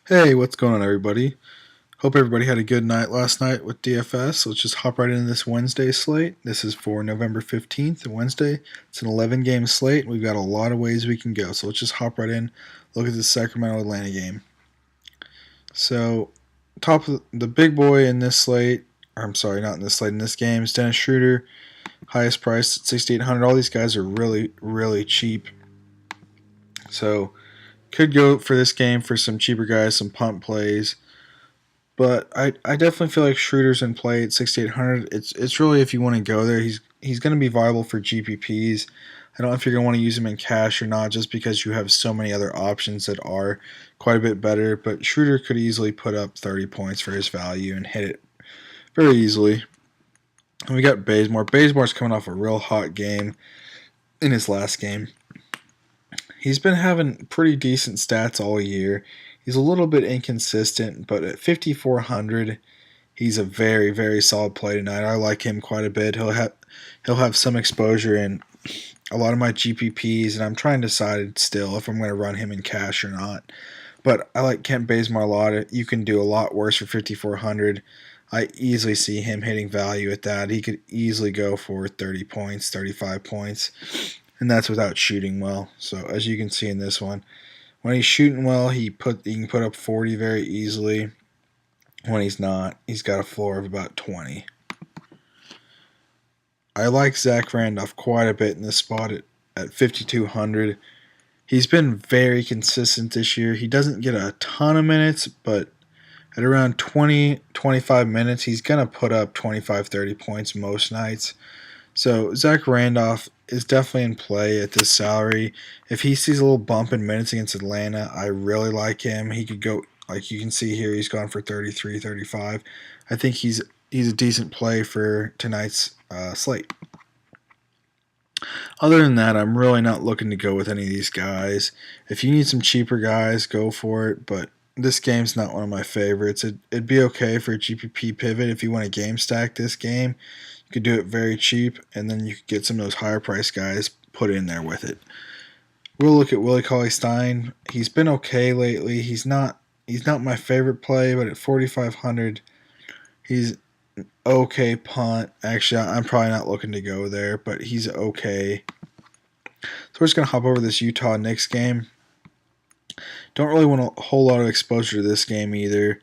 Hey, what's going on, everybody? Hope everybody had a good night last night with DFS. Let's just hop right into this Wednesday slate. This is for November 15th, Wednesday. It's an 11 game slate. We've got a lot of ways we can go. So let's just hop right in, look at the Sacramento Atlanta game. So, top of the big boy in this slate, or I'm sorry, not in this slate, in this game is Dennis Schroeder, highest priced at 6,800. All these guys are really, really cheap. So, could go for this game for some cheaper guys, some punt plays. But I definitely feel like Schroeder's in play at 6,800. It's really if you want to go there, he's going to be viable for GPPs. I don't know if you're going to want to use him in cash or not, just because you have so many other options that are quite a bit better. But Schroeder could easily put up 30 points for his value and hit it very easily. And we got Bazemore. Bazemore's coming off a real hot game in his last game. He's been having pretty decent stats all year. He's a little bit inconsistent, but at 5,400, he's a very, very solid play tonight. I like him quite a bit. He'll have some exposure in a lot of my GPPs, and I'm trying to decide still if I'm going to run him in cash or not. But I like Kent Bazemore a lot. You can do a lot worse for 5,400. I easily see him hitting value at that. He could easily go for 30 points, 35 points, and that's without shooting well. So as you can see in this one, when he's shooting well, he can put up 40 very easily. When he's not, he's got a floor of about 20. I like Zach Randolph quite a bit in this spot at 5,200. He's been very consistent this year. He doesn't get a ton of minutes, but at around 20, 25 minutes, he's going to put up 25, 30 points most nights. So Zach Randolph is definitely in play at this salary. If he sees a little bump in minutes against Atlanta, I really like him. He could go, like you can see here, he's gone for 33, 35. I think he's a decent play for tonight's slate. Other than that, I'm really not looking to go with any of these guys. If you need some cheaper guys, go for it, but this game's not one of my favorites. It'd be okay for a GPP pivot if you want to game stack this game. You could do it very cheap, and then you could get some of those higher price guys put in there with it. We'll look at Willie Cauley-Stein. He's been okay lately. He's not my favorite play, but at 4,500, he's okay punt. Actually, I'm probably not looking to go there, but he's okay. So we're just going to hop over this Utah Knicks game. Don't really want a whole lot of exposure to this game either.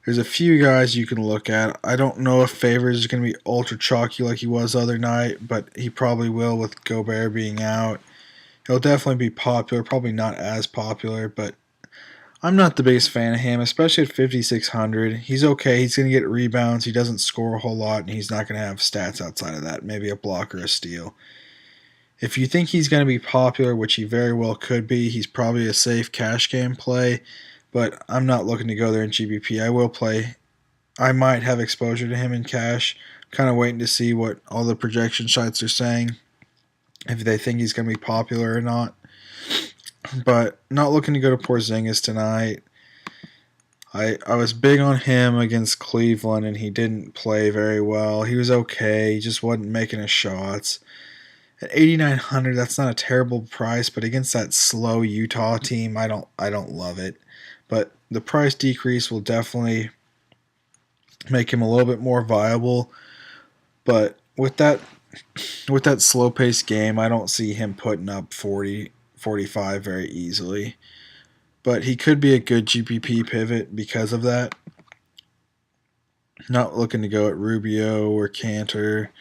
There's a few guys you can look at. I don't know if Favors is going to be ultra chalky like he was the other night, but he probably will with Gobert being out. He'll definitely be popular, probably not as popular, but I'm not the biggest fan of him, especially at 5,600. He's okay. He's going to get rebounds. He doesn't score a whole lot, and he's not going to have stats outside of that, maybe a block or a steal. If you think he's going to be popular, which he very well could be, he's probably a safe cash game play, but I'm not looking to go there in GBP. I might have exposure to him in cash. Kind of waiting to see what all the projection sites are saying, if they think he's going to be popular or not. But not looking to go to Porzingis tonight. I was big on him against Cleveland, and he didn't play very well. He was okay. He just wasn't making his shots. At 8,900, that's not a terrible price, but against that slow Utah team, I don't love it. But the price decrease will definitely make him a little bit more viable. But with that slow paced game, I don't see him putting up 40, 45 very easily. But he could be a good GPP pivot because of that. Not looking to go at Rubio or Cantor.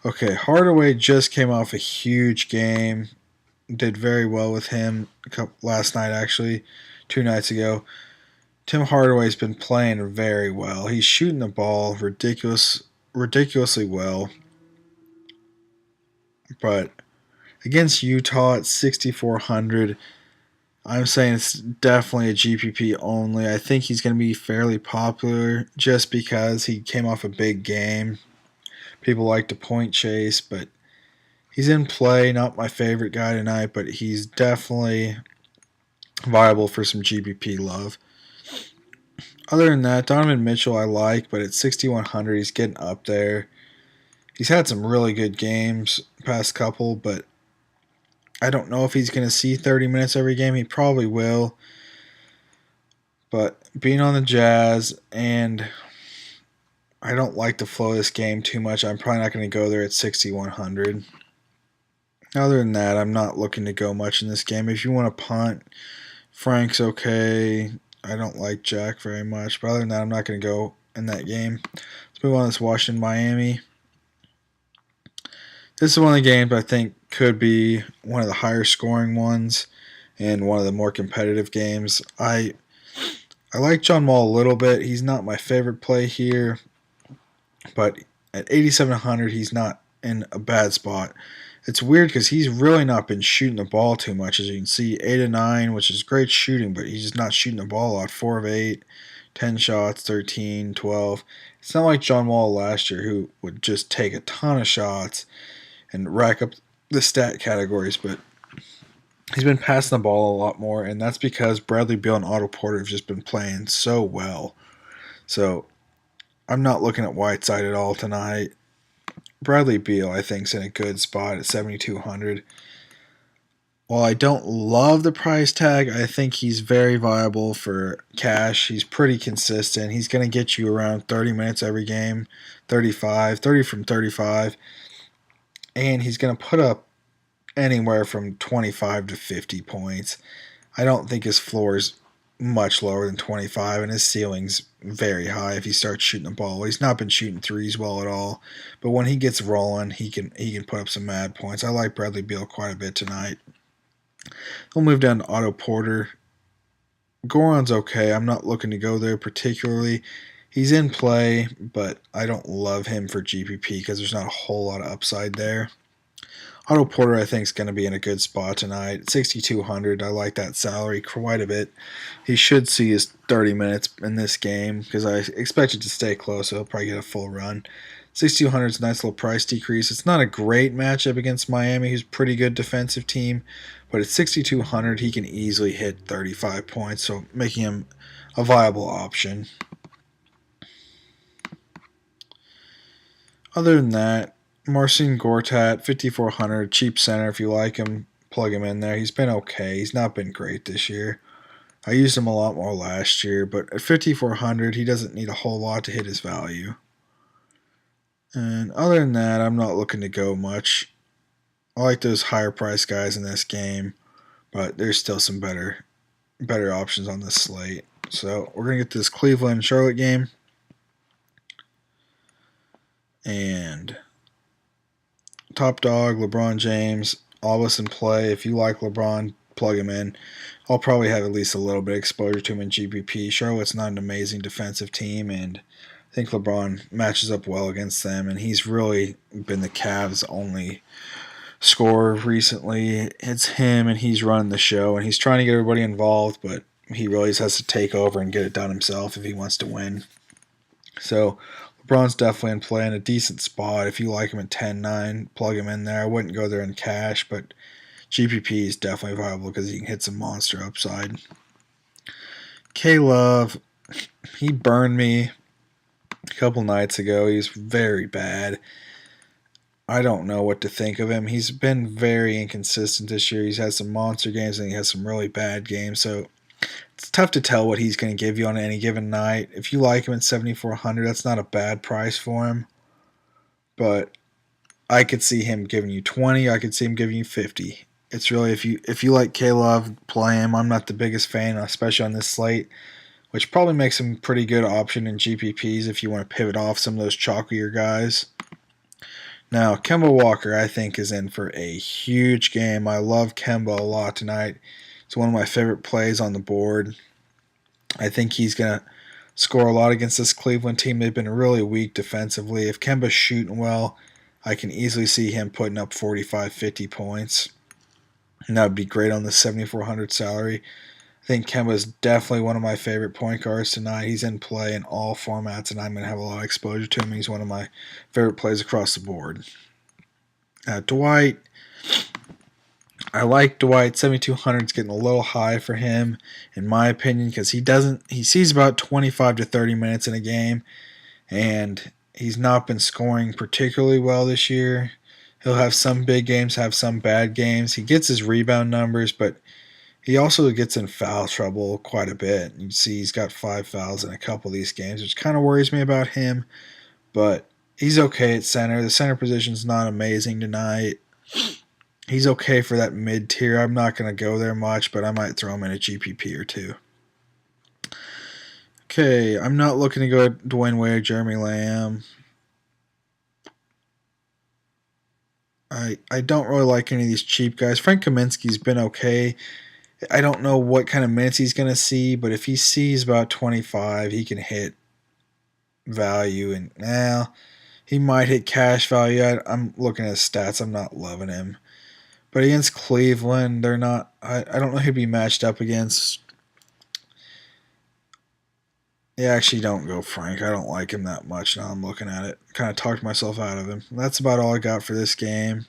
Okay, Hardaway just came off a huge game. Did very well with him last night, actually, 2 nights ago. Tim Hardaway's been playing very well. He's shooting the ball ridiculously well. But against Utah at 6,400, I'm saying it's definitely a GPP only. I think he's going to be fairly popular just because he came off a big game. People like to point chase, but he's in play. Not my favorite guy tonight, but he's definitely viable for some GPP love. Other than that, Donovan Mitchell I like, but at 6,100 he's getting up there. He's had some really good games past couple, but I don't know if he's going to see 30 minutes every game. He probably will. But being on the Jazz, and I don't like to flow this game too much, I'm probably not going to go there at 6,100. Other than that, I'm not looking to go much in this game. If you want to punt, Frank's okay. I don't like Jack very much. But other than that, I'm not going to go in that game. Let's move on to this Washington-Miami. This is one of the games I think could be one of the higher scoring ones and one of the more competitive games. I like John Wall a little bit. He's not my favorite play here, but at 8,700, he's not in a bad spot. It's weird because he's really not been shooting the ball too much. As you can see, 8 of 9, which is great shooting, but he's just not shooting the ball a lot. 4 of 8, 10 shots, 13, 12. It's not like John Wall last year, who would just take a ton of shots and rack up the stat categories, but he's been passing the ball a lot more, and that's because Bradley Beal and Otto Porter have just been playing so well. So I'm not looking at Whiteside at all tonight. Bradley Beal, I think, is in a good spot at 7,200. While I don't love the price tag, I think he's very viable for cash. He's pretty consistent. He's going to get you around 30 minutes every game, 30 from 35. And he's going to put up anywhere from 25 to 50 points. I don't think his floor is much lower than 25, and his ceiling's very high if he starts shooting the ball. He's not been shooting threes well at all, but when he gets rolling, he can put up some mad points. I like Bradley Beal quite a bit tonight. We'll move down to Otto Porter. Goran's okay. I'm not looking to go there particularly. He's in play, but I don't love him for GPP because there's not a whole lot of upside there. Otto Porter, I think, is going to be in a good spot tonight. 6,200. I like that salary quite a bit. He should see his 30 minutes in this game because I expect it to stay close, so he'll probably get a full run. 6,200 is a nice little price decrease. It's not a great matchup against Miami, who's a pretty good defensive team, but at 6,200, he can easily hit 35 points, so making him a viable option. Other than that, Marcin Gortat, 5,400, cheap center. If you like him, plug him in there. He's been okay. He's not been great this year. I used him a lot more last year, but at 5,400, he doesn't need a whole lot to hit his value. And other than that, I'm not looking to go much. I like those higher price guys in this game, but there's still some better options on this slate. So we're going to get to this Cleveland-Charlotte game. And top dog, LeBron James, all of us in play. If you like LeBron, plug him in. I'll probably have at least a little bit of exposure to him in GPP. Charlotte's not an amazing defensive team, and I think LeBron matches up well against them, and he's really been the Cavs' only scorer recently. It's him, and he's running the show, and he's trying to get everybody involved, but he really just has to take over and get it done himself if he wants to win. So LeBron's definitely in play in a decent spot. If you like him at 10-9, plug him in there. I wouldn't go there in cash, but GPP is definitely viable because he can hit some monster upside. K-Love, he burned me a couple nights ago. He's very bad. I don't know what to think of him. He's been very inconsistent this year. He's had some monster games and he has some really bad games, so it's tough to tell what he's going to give you on any given night. If you like him at 7,400, that's not a bad price for him. But I could see him giving you 20. I could see him giving you 50. It's really if you like K-Love, play him. I'm not the biggest fan, especially on this slate, which probably makes him a pretty good option in GPPs if you want to pivot off some of those chalkier guys. Now, Kemba Walker, I think, is in for a huge game. I love Kemba a lot tonight. It's one of my favorite plays on the board. I think he's going to score a lot against this Cleveland team. They've been really weak defensively. If Kemba's shooting well, I can easily see him putting up 45, 50 points. And that would be great on the 7,400 salary. I think Kemba's definitely one of my favorite point guards tonight. He's in play in all formats, and I'm going to have a lot of exposure to him. He's one of my favorite plays across the board. Dwight, I like Dwight. 7,200 is getting a little high for him, in my opinion, because he sees about 25 to 30 minutes in a game, and he's not been scoring particularly well this year. He'll have some big games, have some bad games. He gets his rebound numbers, but He also gets in foul trouble quite a bit. You see he's got 5 fouls in a couple of these games, which kind of worries me about him, but he's okay at center. The center position's not amazing tonight. He's okay for that mid tier. I'm not going to go there much, but I might throw him in a GPP or two. Okay, I'm not looking to go at Dwayne Wade, Jeremy Lamb. I don't really like any of these cheap guys. Frank Kaminsky's been okay. I don't know what kind of minutes he's going to see, but if he sees about 25, he can hit value. And now he might hit cash value. I'm looking at his stats. I'm not loving him. But against Cleveland, they're not. I don't know who'd be matched up against. Yeah, actually, don't go Frank. I don't like him that much now I'm looking at it. Kind of talked myself out of him. That's about all I got for this game.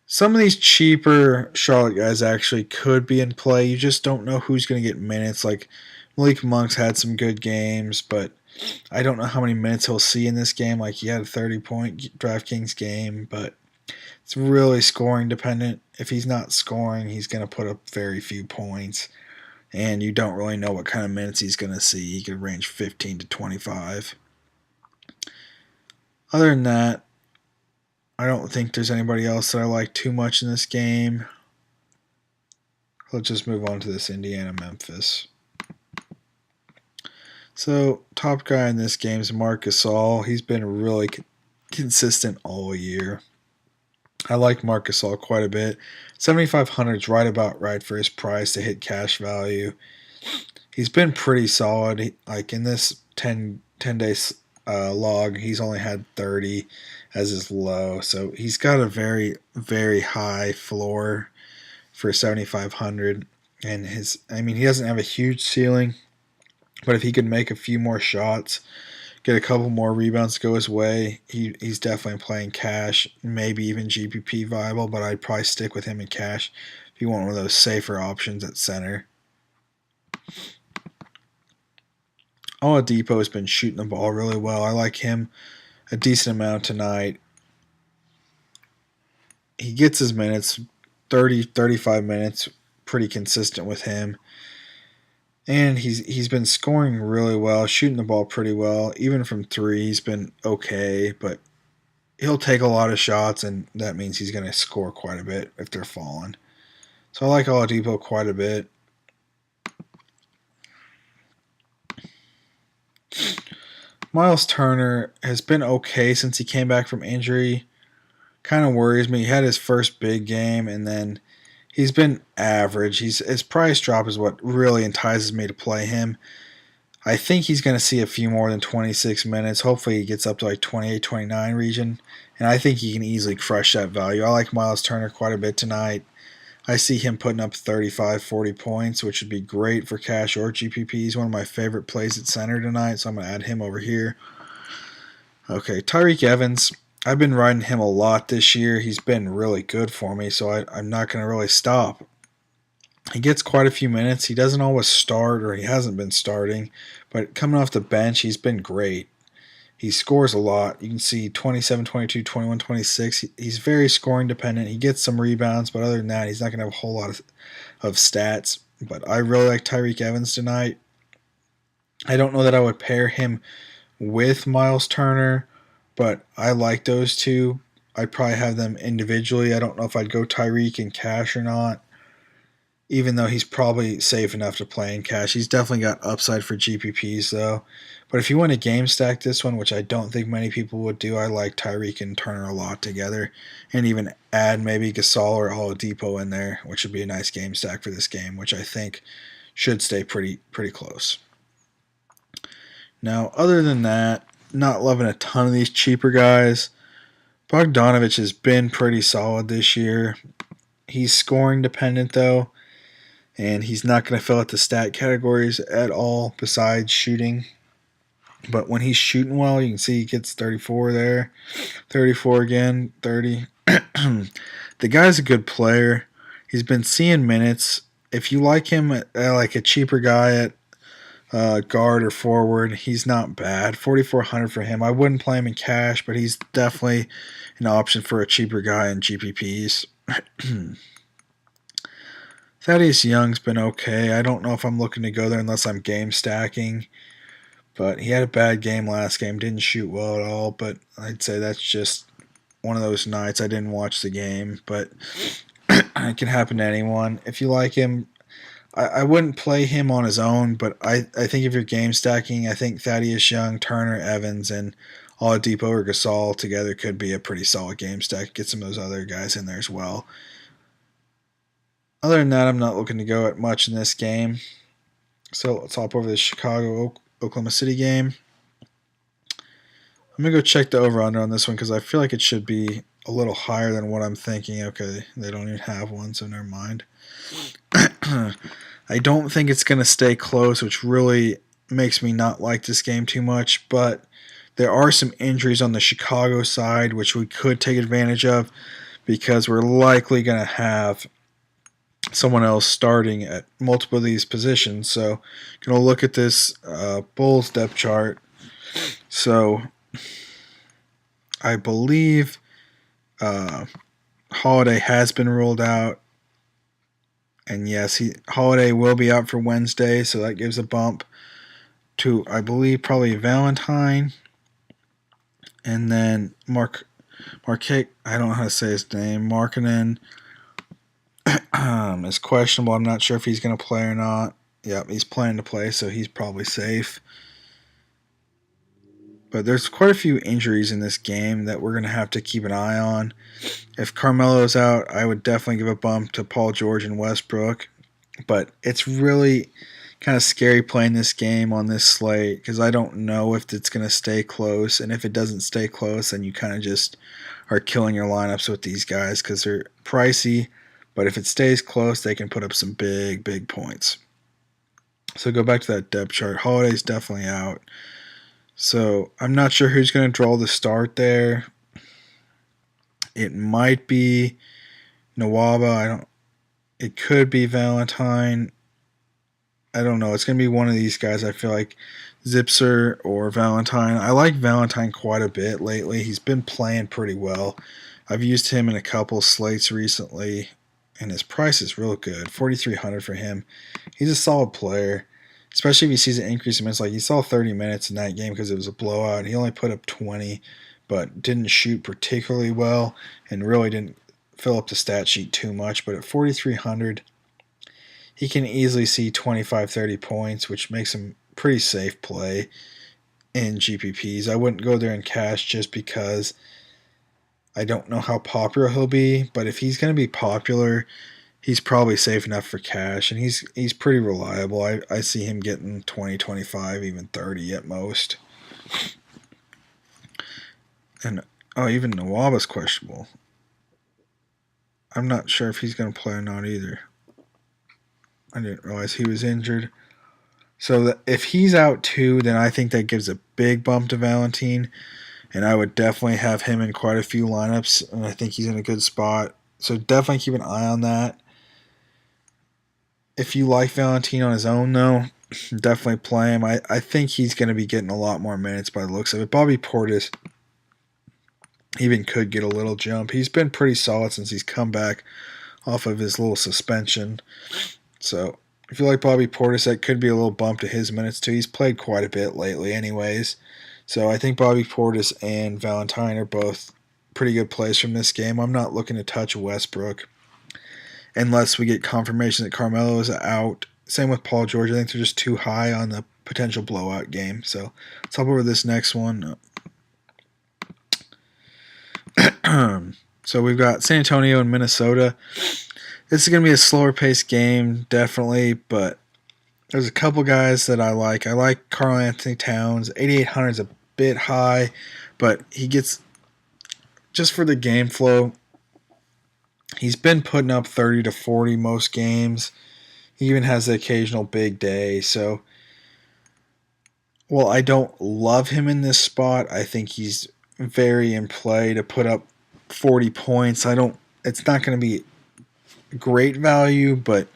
Some of these cheaper Charlotte guys actually could be in play. You just don't know who's going to get minutes. Like Malik Monk's had some good games, but I don't know how many minutes he'll see in this game. Like he had a 30-point DraftKings game, but it's really scoring dependent. If he's not scoring, he's going to put up very few points. And you don't really know what kind of minutes he's going to see. He could range 15 to 25. Other than that, I don't think there's anybody else that I like too much in this game. Let's just move on to this Indiana-Memphis. So, top guy in this game is Marc Gasol. He's been really consistent all year. I like Marc Gasol quite a bit. 7,500 is right about right for his price to hit cash value. He's been pretty solid. Like in this 10-day log, he's only had 30 as his low. So he's got a very, very high floor for 7,500. And he doesn't have a huge ceiling, but if he could make a few more shots, get a couple more rebounds to go his way, he's definitely playing cash, maybe even GPP viable, but I'd probably stick with him in cash if you want one of those safer options at center. Oladipo has been shooting the ball really well. I like him a decent amount tonight. He gets his minutes, 30, 35 minutes, pretty consistent with him. And he's been scoring really well, shooting the ball pretty well. Even from three, he's been okay, but he'll take a lot of shots, and that means he's going to score quite a bit if they're falling. So I like Oladipo quite a bit. Miles Turner has been okay since he came back from injury. Kind of worries me. He had his first big game, and then he's been average. His price drop is what really entices me to play him. I think he's going to see a few more than 26 minutes. Hopefully he gets up to like 28, 29 region, and I think he can easily crush that value. I like Miles Turner quite a bit tonight. I see him putting up 35, 40 points, which would be great for cash or GPP. He's one of my favorite plays at center tonight, so I'm going to add him over here. Okay, Tyreke Evans. I've been riding him a lot this year. He's been really good for me, so I'm not going to really stop. He gets quite a few minutes. He doesn't always start, or he hasn't been starting, but coming off the bench, he's been great. He scores a lot. You can see 27, 22, 21, 26. He's very scoring dependent. He gets some rebounds, but other than that, he's not going to have a whole lot of stats. But I really like Tyreke Evans tonight. I don't know that I would pair him with Miles Turner, but I like those two. I'd probably have them individually. I don't know if I'd go Tyreke in cash or not, even though he's probably safe enough to play in cash. He's definitely got upside for GPPs, though. But if you want to game stack this one, which I don't think many people would do, I like Tyreke and Turner a lot together, and even add maybe Gasol or Oladipo in there, which would be a nice game stack for this game, which I think should stay pretty close. Now, other than that, not loving a ton of these cheaper guys. Bogdanovich has been pretty solid this year. He's scoring dependent, though, and he's not going to fill out the stat categories at all besides shooting. But when he's shooting well, you can see he gets 34 there, 34 again, 30. The guy's a good player. He's been seeing minutes. If you like him like a cheaper guy at guard or forward, he's not bad. 4,400 for him. I wouldn't play him in cash, but he's definitely an option for a cheaper guy in GPPs. Thaddeus Young's been okay. I don't know if I'm looking to go there unless I'm game stacking. But he had a bad game last game. Didn't shoot well at all. But I'd say that's just one of those nights. I didn't watch the game. But it can happen to anyone. If you like him, I wouldn't play him on his own. But I think if you're game stacking, I think Thaddeus Young, Turner, Evans, and Oladipo or Gasol together could be a pretty solid game stack. Get some of those other guys in there as well. Other than that, I'm not looking to go at much in this game. So let's hop over to the Chicago Oklahoma City game. I'm going to go check the over-under on this one because I feel like it should be a little higher than what I'm thinking. Okay, they don't even have one, so never mind. I don't think it's going to stay close, which really makes me not like this game too much, but there are some injuries on the Chicago side, which we could take advantage of because we're likely going to have someone else starting at multiple of these positions. So, going to look at this Bulls depth chart. So, I believe Holiday has been ruled out. And yes, Holiday will be out for Wednesday, so that gives a bump to, I believe, probably Valentine. And then Marquette, I don't know how to say his name, Markkanen is questionable. I'm not sure if he's going to play or not. Yep, he's planning to play, so he's probably safe. But there's quite a few injuries in this game that we're going to have to keep an eye on. If Carmelo's out, I would definitely give a bump to Paul George and Westbrook. But it's really kind of scary playing this game on this slate because I don't know if it's going to stay close. And if it doesn't stay close, then you kind of just are killing your lineups with these guys because they're pricey. But if it stays close, they can put up some big, big points. So go back to that depth chart. Holiday's definitely out. So I'm not sure who's going to draw the start there. It might be Nawaba. It could be Valentine. I don't know. It's going to be one of these guys. I feel like Zipser or Valentine. I like Valentine quite a bit lately. He's been playing pretty well. I've used him in a couple slates recently, and his price is real good. $4,300 for him. He's a solid player, especially if he sees an increase in minutes. Like he saw 30 minutes in that game because it was a blowout. He only put up 20, but didn't shoot particularly well and really didn't fill up the stat sheet too much. But at 4,300, he can easily see 25, 30 points, which makes him pretty safe play in GPPs. I wouldn't go there in cash just because I don't know how popular he'll be, but if he's going to be popular, he's probably safe enough for cash, and he's pretty reliable. I see him getting 20, 25, even 30 at most. And, even Nawaba's questionable. I'm not sure if he's going to play or not either. I didn't realize he was injured. So if he's out too, then I think that gives a big bump to Valentine, and I would definitely have him in quite a few lineups, and I think he's in a good spot. So definitely keep an eye on that. If you like Valentine on his own, though, definitely play him. I think he's going to be getting a lot more minutes by the looks of it. Bobby Portis even could get a little jump. He's been pretty solid since he's come back off of his little suspension. So if you like Bobby Portis, that could be a little bump to his minutes too. He's played quite a bit lately anyways. So I think Bobby Portis and Valentine are both pretty good plays from this game. I'm not looking to touch Westbrook unless we get confirmation that Carmelo is out. Same with Paul George. I think they're just too high on the potential blowout game. So let's hop over to this next one. So we've got San Antonio and Minnesota. This is going to be a slower paced game, definitely, but there's a couple guys that I like. I like Karl Anthony Towns. 8,800 is a bit high, but he gets, just for the game flow, he's been putting up 30 to 40 most games. He even has the occasional big day. So, well, I don't love him in this spot. I think he's very in play to put up 40 points. It's not going to be great value, but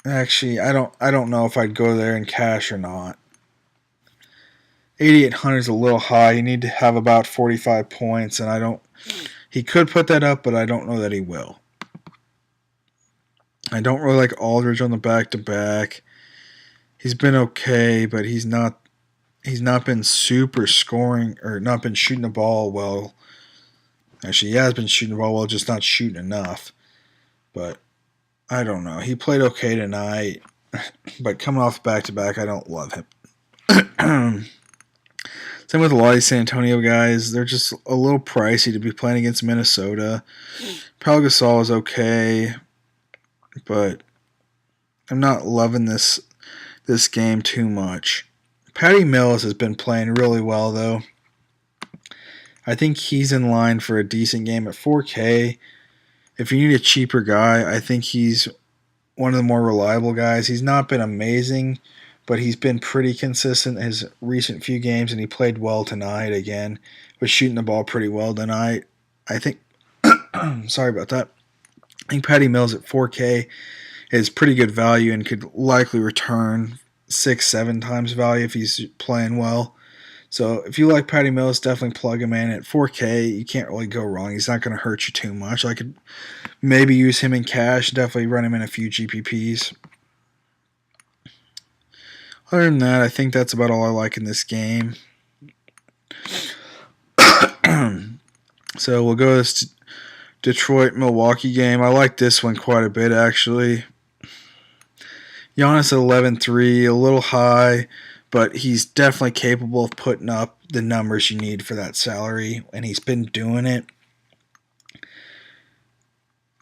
actually, I don't know if I'd go there in cash or not. 8,800 is a little high. You need to have about 45 points, and he could put that up, but I don't know that he will. I don't really like Aldridge on the back-to-back. He's been okay, but he's not been super scoring or not been shooting the ball well. Actually, he has been shooting the ball well, just not shooting enough. But I don't know. He played okay tonight, but coming off back-to-back, I don't love him. Same with a lot of these San Antonio guys. They're just a little pricey to be playing against Minnesota. Pau Gasol is okay, but I'm not loving this game too much. Patty Mills has been playing really well, though. I think he's in line for a decent game at 4K. If you need a cheaper guy, I think he's one of the more reliable guys. He's not been amazing, but he's been pretty consistent in his recent few games, and he played well tonight again. Was shooting the ball pretty well tonight. I think, sorry about that. I think Patty Mills at 4K is pretty good value and could likely return 6-7 times value if he's playing well. So if you like Patty Mills, definitely plug him in at 4K. You can't really go wrong. He's not going to hurt you too much. I could maybe use him in cash. Definitely run him in a few GPPs. Other than that, I think that's about all I like in this game. So we'll go to this Detroit-Milwaukee game. I like this one quite a bit, actually. Giannis at 11-3, a little high, but he's definitely capable of putting up the numbers you need for that salary, and he's been doing it.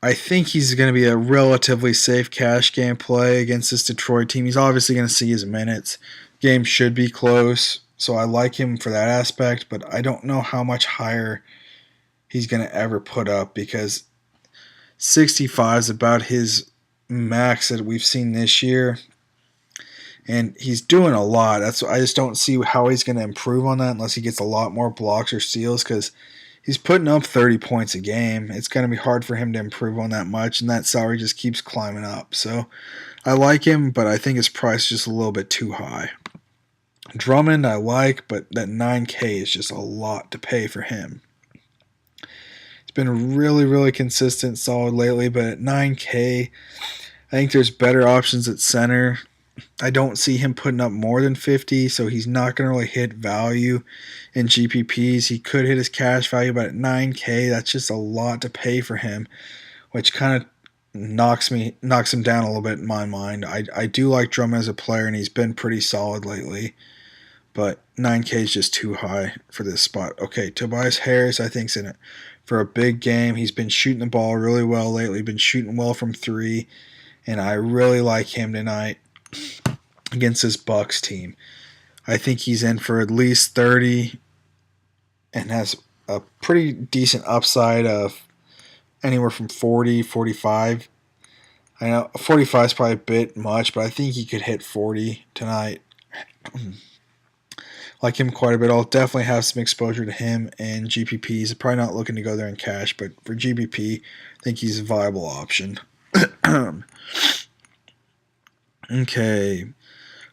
I think he's going to be a relatively safe cash game play against this Detroit team. He's obviously going to see his minutes. Game should be close, so I like him for that aspect, but I don't know how much higher he's going to ever put up because 65 is about his max that we've seen this year. And he's doing a lot. I just don't see how he's going to improve on that unless he gets a lot more blocks or steals because he's putting up 30 points a game. It's going to be hard for him to improve on that much, and that salary just keeps climbing up. So I like him, but I think his price is just a little bit too high. Drummond I like, but that 9K is just a lot to pay for him. He's been really, really consistent, solid lately, but at 9K, I think there's better options at center. I don't see him putting up more than 50, so he's not going to really hit value in GPPs. He could hit his cash value, but at 9K, that's just a lot to pay for him, which kind of knocks him down a little bit in my mind. I do like Drummond as a player, and he's been pretty solid lately, but 9K is just too high for this spot. Okay, Tobias Harris, I think, is in it for a big game. He's been shooting the ball really well lately, been shooting well from three, and I really like him tonight against this Bucks team. I think he's in for at least 30 and has a pretty decent upside of anywhere from 40, 45. I know 45 is probably a bit much, but I think he could hit 40 tonight. Like him quite a bit. I'll definitely have some exposure to him and GPPs. Probably not looking to go there in cash, but for GPP, I think he's a viable option. Okay.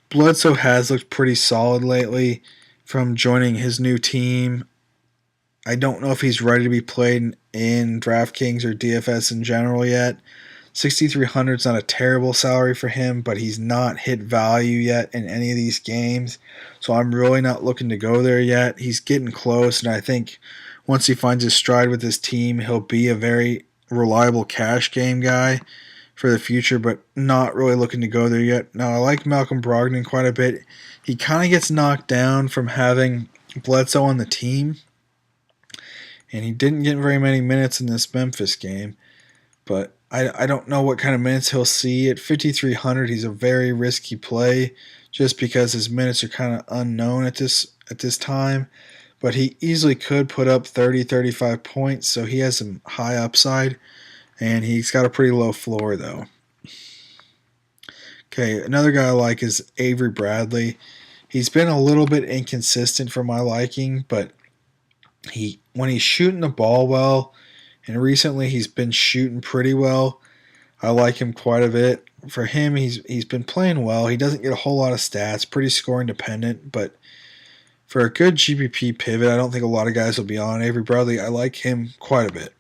Bledsoe has looked pretty solid lately from joining his new team. I don't know if he's ready to be played in DraftKings or DFS in general yet. 6,300 is not a terrible salary for him, but he's not hit value yet in any of these games. So I'm really not looking to go there yet. He's getting close, and I think once he finds his stride with his team, he'll be a very reliable cash game guy for the future, but not really looking to go there yet. Now, I like Malcolm Brogdon quite a bit. He kind of gets knocked down from having Bledsoe on the team, and he didn't get very many minutes in this Memphis game, but I don't know what kind of minutes he'll see. At 5,300, he's a very risky play just because his minutes are kind of unknown at this time, but he easily could put up 30, 35 points, so he has some high upside. And he's got a pretty low floor, though. Okay, another guy I like is Avery Bradley. He's been a little bit inconsistent for my liking, but when he's shooting the ball well, and recently he's been shooting pretty well, I like him quite a bit. For him, he's been playing well. He doesn't get a whole lot of stats, pretty scoring dependent, but for a good GPP pivot, I don't think a lot of guys will be on Avery Bradley. I like him quite a bit.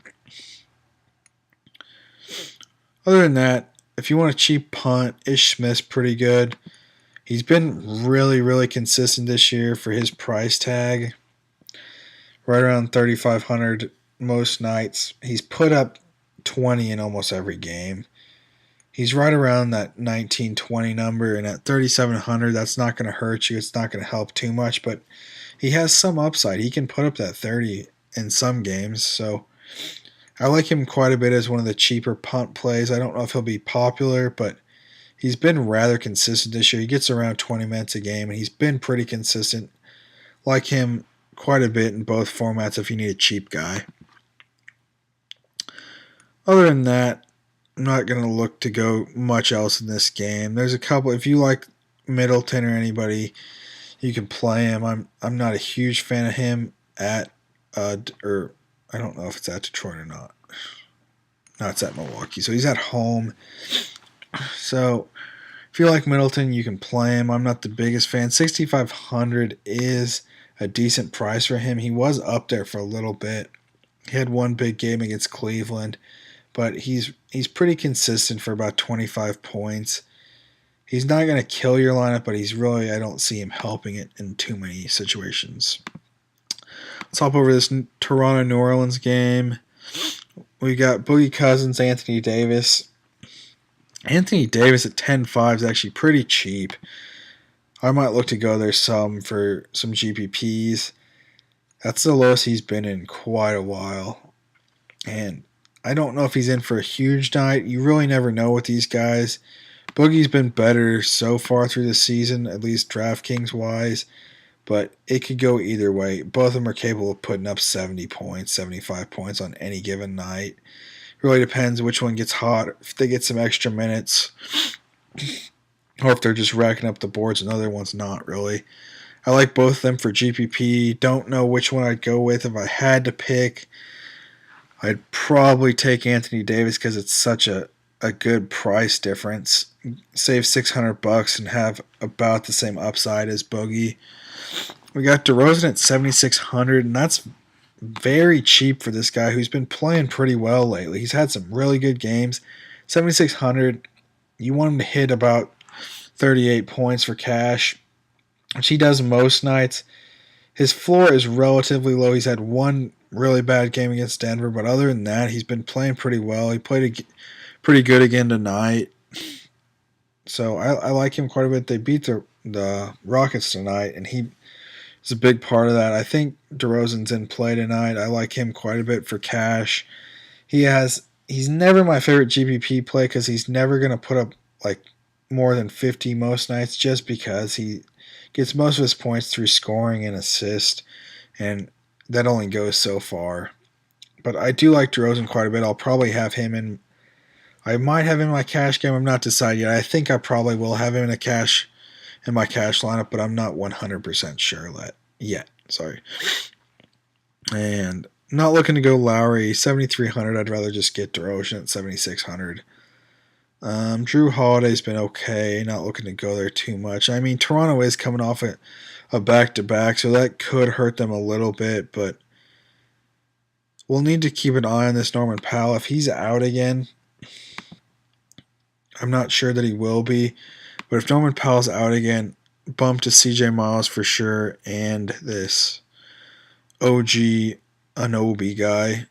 Other than that, if you want a cheap punt, Ish Smith's pretty good. He's been really, really consistent this year for his price tag. Right around 3,500 most nights. He's put up 20 in almost every game. He's right around that 19-20 number, and at 3,700, that's not going to hurt you. It's not going to help too much, but he has some upside. He can put up that 30 in some games, so I like him quite a bit as one of the cheaper punt plays. I don't know if he'll be popular, but he's been rather consistent this year. He gets around 20 minutes a game, and he's been pretty consistent. Like him quite a bit in both formats if you need a cheap guy. Other than that, I'm not going to look to go much else in this game. There's a couple. If you like Middleton or anybody, you can play him. I'm not a huge fan of him at or I don't know if it's at Detroit or not. No, it's at Milwaukee. So he's at home. So if you like Middleton, you can play him. I'm not the biggest fan. 6,500 is a decent price for him. He was up there for a little bit. He had one big game against Cleveland, but he's pretty consistent for about 25 points. He's not going to kill your lineup, but I don't see him helping it in too many situations. Let's hop over this Toronto-New Orleans game. We got Boogie Cousins, Anthony Davis. Anthony Davis at 10.5 is actually pretty cheap. I might look to go there some for some GPPs. That's the lowest he's been in quite a while. And I don't know if he's in for a huge night. You really never know with these guys. Boogie's been better so far through the season, at least DraftKings-wise. But it could go either way. Both of them are capable of putting up 70 points, 75 points on any given night. It really depends which one gets hot. If they get some extra minutes, or if they're just racking up the boards and the other one's not really. I like both of them for GPP. Don't know which one I'd go with. If I had to pick, I'd probably take Anthony Davis because it's such a good price difference. Save $600 and have about the same upside as Boogie. We got DeRozan at 7,600, and that's very cheap for this guy who's been playing pretty well lately. He's had some really good games. 7,600, you want him to hit about 38 points for cash, which he does most nights. His floor is relatively low. He's had one really bad game against Denver, but other than that, he's been playing pretty well. He played pretty good again tonight. So I like him quite a bit. They beat the Rockets tonight, and he is a big part of that. I think DeRozan's in play tonight. I like him quite a bit for cash. He's never my favorite GPP play because he's never going to put up like more than 50 most nights just because he gets most of his points through scoring and assist, and that only goes so far. But I do like DeRozan quite a bit. I'll probably have him in. I might have him in my cash game. I'm not decided yet. I think I probably will have him in my cash lineup, but I'm not 100% sure yet. Sorry. And not looking to go Lowry 7,300. I'd rather just get DeRozan at 7,600. Drew Holiday's been okay. Not looking to go there too much. I mean, Toronto is coming off a back-to-back, so that could hurt them a little bit, but we'll need to keep an eye on this Norman Powell. If he's out again, I'm not sure that he will be, but if Norman Powell's out again, bump to CJ Miles for sure, and this OG Anunoby guy,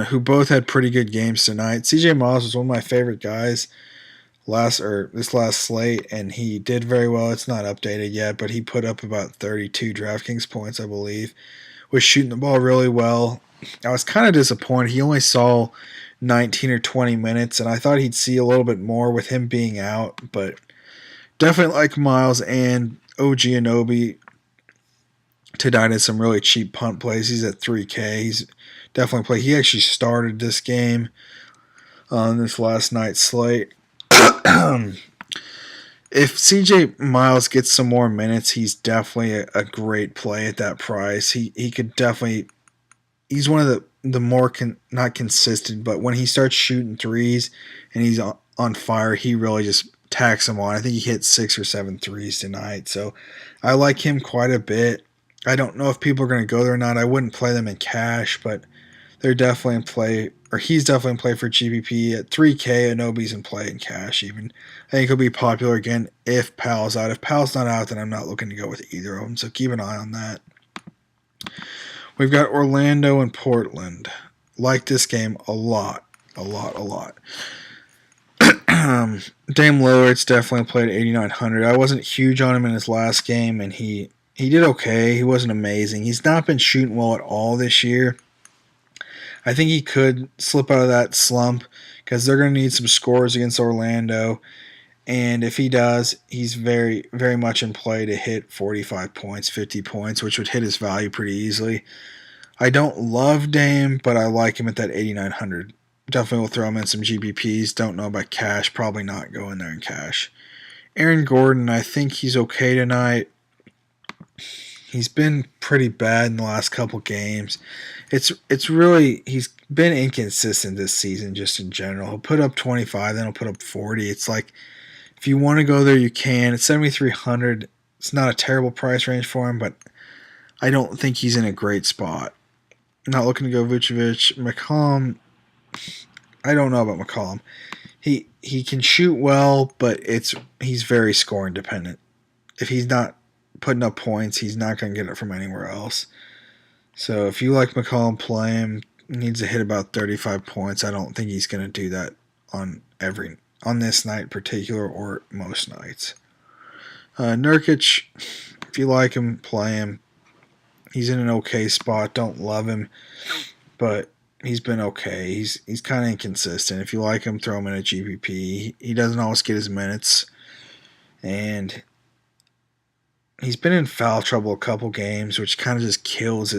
who both had pretty good games tonight. CJ Miles was one of my favorite guys this last slate, and he did very well. It's not updated yet, but he put up about 32 DraftKings points, I believe. Was shooting the ball really well. I was kind of disappointed. He only saw 19 or 20 minutes, and I thought he'd see a little bit more with him being out, but definitely like Miles and OG Anunoby tonight had some really cheap punt plays. He's at 3K. He's definitely played. He actually started this game on this last night's slate. If CJ Miles gets some more minutes, he's definitely a great play at that price. He could definitely. He's one of the more not consistent, but when he starts shooting threes and he's on fire, he really just tacks them on. I think he hit 6 or 7 threes tonight, so I like him quite a bit. I don't know if people are going to go there or not. I wouldn't play them in cash, but they're definitely in play, or he's definitely in play for GPP at 3K. Anobi's in play in cash even. I think he'll be popular again if Powell's out. If Powell's not out, then I'm not looking to go with either of them. So keep an eye on that. We've got Orlando and Portland. Like this game a lot. Dame Lillard's definitely played 8,900. I wasn't huge on him in his last game, and he did okay. He wasn't amazing. He's not been shooting well at all this year. I think he could slip out of that slump because they're going to need some scores against Orlando. And if he does, he's very, very much in play to hit 45 points, 50 points, which would hit his value pretty easily. I don't love Dame, but I like him at that 8,900. Definitely will throw him in some GPPs. Don't know about cash. Probably not go in there in cash. Aaron Gordon, I think he's okay tonight. He's been pretty bad in the last couple games. It's really, he's been inconsistent this season just in general. He'll put up 25, then he'll put up 40. It's like, if you want to go there, you can. It's 7,300. It's not a terrible price range for him, but I don't think he's in a great spot. I'm not looking to go Vucevic. McCollum, I don't know about McCollum. He can shoot well, but he's very scoring dependent. If he's not putting up points, he's not going to get it from anywhere else. So if you like McCollum, play him. He needs to hit about 35 points. I don't think he's going to do that on this night in particular or most nights. Nurkic, if you like him, play him. He's in an okay spot. Don't love him, but he's been okay. He's kind of inconsistent. If you like him, throw him in a GPP. He doesn't always get his minutes, and he's been in foul trouble a couple games, which kind of just kills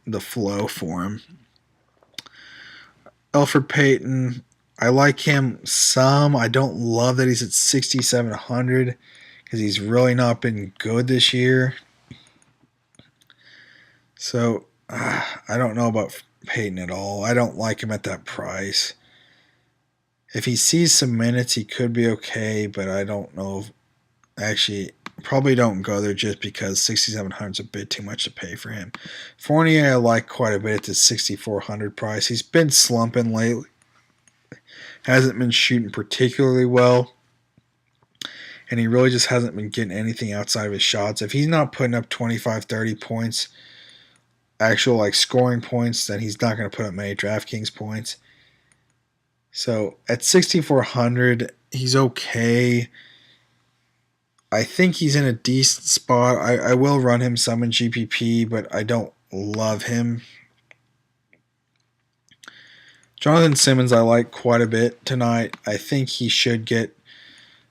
the flow for him. Elfrid Payton, I like him some. I don't love that he's at 6,700 because he's really not been good this year. So I don't know about Payton at all. I don't like him at that price. If he sees some minutes, he could be okay, but I don't know. Actually, probably don't go there just because 6,700 is a bit too much to pay for him. Fournier, I like quite a bit at the 6,400 price. He's been slumping lately. Hasn't been shooting particularly well. And he really just hasn't been getting anything outside of his shots. If he's not putting up 25, 30 points, actual like scoring points, then he's not going to put up many DraftKings points. So at 6,400, he's okay. I think he's in a decent spot. I will run him some in GPP, but I don't love him. Jonathan Simmons I like quite a bit tonight. I think he should get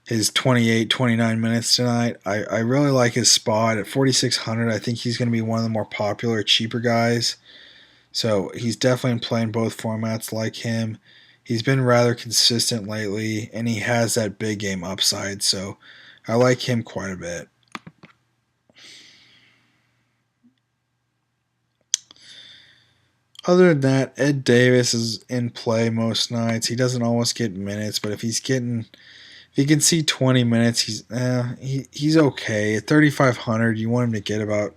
his 28, 29 minutes tonight. I really like his spot at 4,600. I think he's going to be one of the more popular, cheaper guys. So he's definitely playing both formats like him. He's been rather consistent lately, and he has that big game upside. So I like him quite a bit. Other than that, Ed Davis is in play most nights. He doesn't always get minutes, but if he can see 20 minutes, he's okay. At 3,500, you want him to get about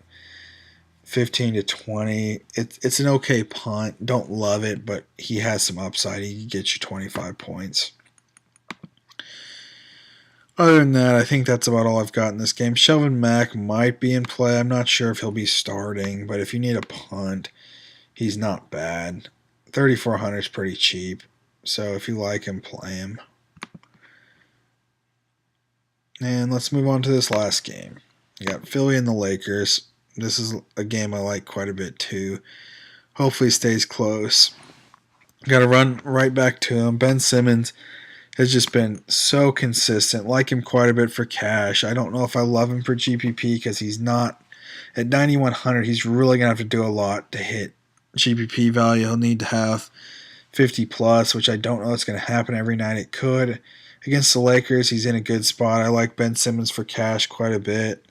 15 to 20. It's an okay punt. Don't love it, but he has some upside. He can get you 25 points. Other than that, I think that's about all I've got in this game. Shelvin Mack might be in play. I'm not sure if he'll be starting, but if you need a punt, he's not bad. 3,400 is pretty cheap, so if you like him, play him. And let's move on to this last game. You got Philly and the Lakers. This is a game I like quite a bit too. Hopefully stays close. Got to run right back to him. Ben Simmons has just been so consistent. Like him quite a bit for cash. I don't know if I love him for GPP because he's not at 9,100. He's really going to have to do a lot to hit GPP value. He'll need to have 50 plus, which I don't know it's going to happen every night. It could. Against the Lakers, he's in a good spot. I like Ben Simmons for cash quite a bit.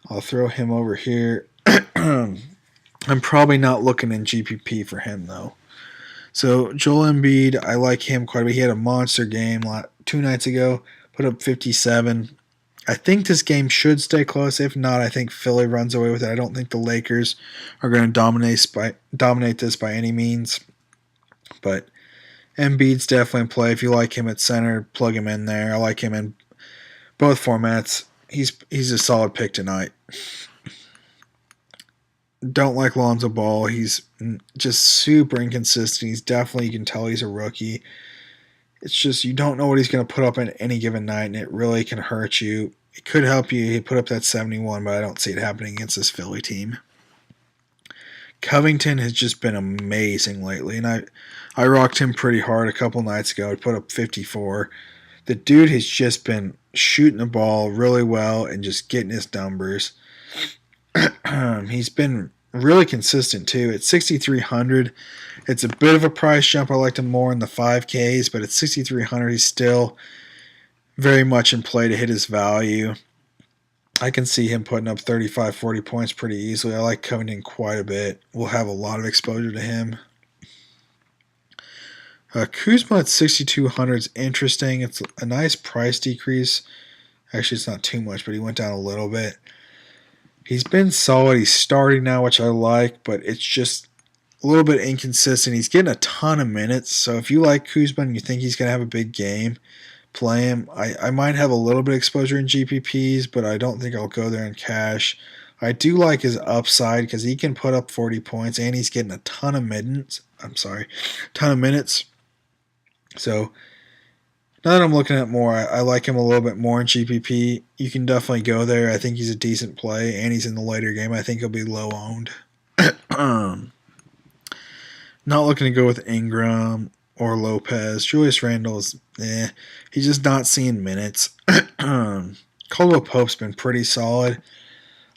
I'll throw him over here. I'm probably not looking in GPP for him, though. So Joel Embiid, I like him quite a bit. He had a monster game 2 nights ago, put up 57. I think this game should stay close. If not, I think Philly runs away with it. I don't think the Lakers are going to dominate this by any means. But Embiid's definitely in play. If you like him at center, plug him in there. I like him in both formats. He's a solid pick tonight. Don't like Lonzo Ball. He's just super inconsistent. He's definitely, you can tell he's a rookie. It's just you don't know what he's going to put up in any given night, and it really can hurt you. It could help you. He put up that 71, but I don't see it happening against this Philly team. Covington has just been amazing lately, and I rocked him pretty hard a couple nights ago. He put up 54. The dude has just been shooting the ball really well and just getting his numbers. He's been really consistent too. At 6,300, it's a bit of a price jump. I liked him more in the 5Ks, but at 6,300, he's still very much in play to hit his value. I can see him putting up 35, 40 points pretty easily. I like Covington quite a bit. We'll have a lot of exposure to him. Kuzma at 6,200 is interesting. It's a nice price decrease. Actually, it's not too much, but he went down a little bit. He's been solid. He's starting now, which I like, but it's just a little bit inconsistent. He's getting a ton of minutes, so if you like Kuzma and you think he's going to have a big game, play him. I might have a little bit of exposure in GPPs, but I don't think I'll go there in cash. I do like his upside because he can put up 40 points, and he's getting a ton of minutes. So now that I'm looking at more, I like him a little bit more in GPP. You can definitely go there. I think he's a decent play, and he's in the later game. I think he'll be low owned. Not looking to go with Ingram or Lopez. Julius Randle's, he's just not seeing minutes. Caldwell Pope's been pretty solid.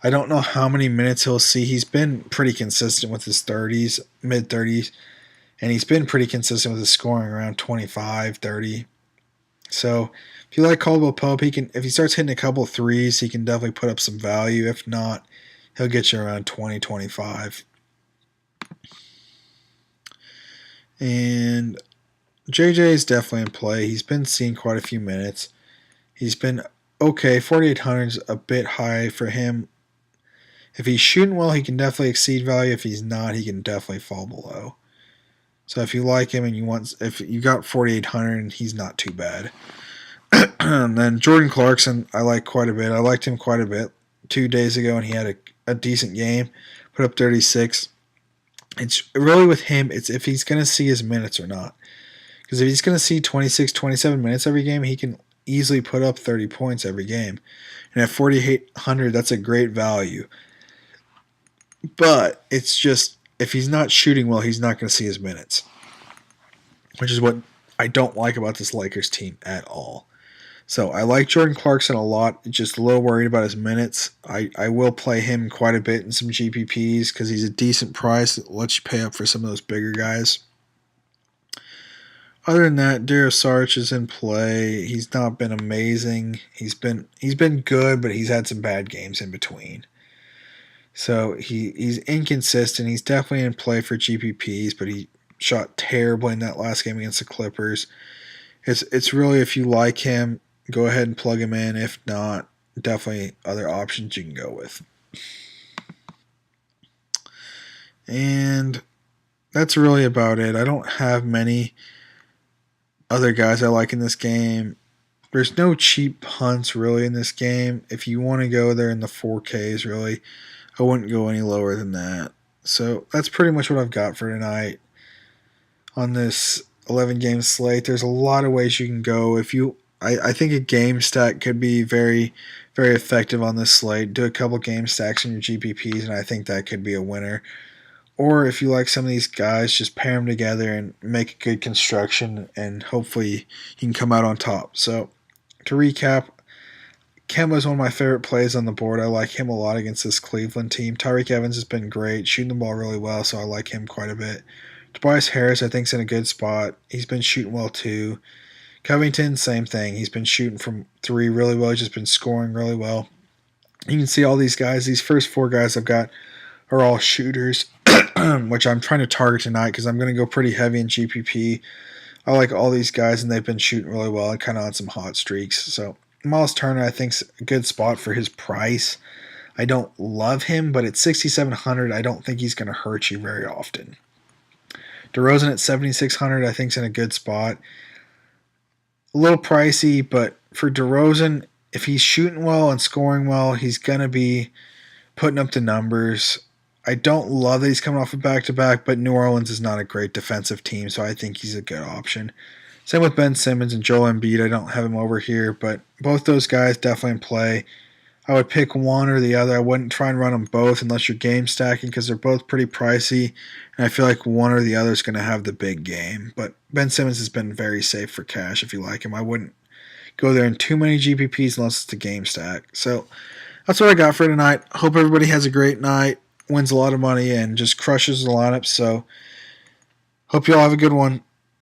I don't know how many minutes he'll see. He's been pretty consistent with his 30s, mid-30s, and he's been pretty consistent with his scoring around 25, 30. So if you like Caldwell Pope, if he starts hitting a couple threes, he can definitely put up some value. If not, he'll get you around 20, 25. And JJ is definitely in play. He's been seeing quite a few minutes. He's been okay. 4,800 is a bit high for him. If he's shooting well, he can definitely exceed value. If he's not, he can definitely fall below. So if you like him and if you got 4,800, and he's not too bad. And then Jordan Clarkson, I like quite a bit. I liked him quite a bit 2 days ago, and he had a decent game. Put up 36. It's really with him, it's if he's going to see his minutes or not. Because if he's going to see 26, 27 minutes every game, he can easily put up 30 points every game. And at 4,800, that's a great value. But it's just, if he's not shooting well, he's not going to see his minutes. Which is what I don't like about this Lakers team at all. So I like Jordan Clarkson a lot. Just a little worried about his minutes. I will play him quite a bit in some GPPs because he's a decent price that lets you pay up for some of those bigger guys. Other than that, Dario Saric is in play. He's not been amazing. He's been good, but he's had some bad games in between. So he's inconsistent. He's definitely in play for GPPs, but he shot terribly in that last game against the Clippers. It's really, if you like him, go ahead and plug him in. If not, definitely other options you can go with. And that's really about it. I don't have many other guys I like in this game. There's no cheap punts really in this game. If you want to go there in the 4Ks, really, I wouldn't go any lower than that. So that's pretty much what I've got for tonight on this 11-game slate. There's a lot of ways you can go. I think a game stack could be very, very effective on this slate. Do a couple game stacks in your GPPs, and I think that could be a winner. Or if you like some of these guys, just pair them together and make a good construction, and hopefully you can come out on top. So to recap, Kemba is one of my favorite plays on the board. I like him a lot against this Cleveland team. Tyreek Evans has been great, shooting the ball really well, so I like him quite a bit. Tobias Harris, I think, is in a good spot. He's been shooting well too. Covington, same thing. He's been shooting from three really well. He's just been scoring really well. You can see all these guys. These first four guys I've got are all shooters, which I'm trying to target tonight because I'm going to go pretty heavy in GPP. I like all these guys, and they've been shooting really well and kind of on some hot streaks. So Miles Turner, I think, is a good spot for his price. I don't love him, but at 6,700, I don't think he's going to hurt you very often. DeRozan at 7,600, I think, is in a good spot. A little pricey, but for DeRozan, if he's shooting well and scoring well, he's going to be putting up the numbers. I don't love that he's coming off a back-to-back, but New Orleans is not a great defensive team, so I think he's a good option. Same with Ben Simmons and Joel Embiid. I don't have him over here, but both those guys definitely in play. I would pick one or the other. I wouldn't try and run them both unless you're game stacking because they're both pretty pricey, and I feel like one or the other is going to have the big game. But Ben Simmons has been very safe for cash if you like him. I wouldn't go there in too many GPPs unless it's a game stack. So that's what I got for tonight. Hope everybody has a great night, wins a lot of money, and just crushes the lineup. So hope you all have a good one.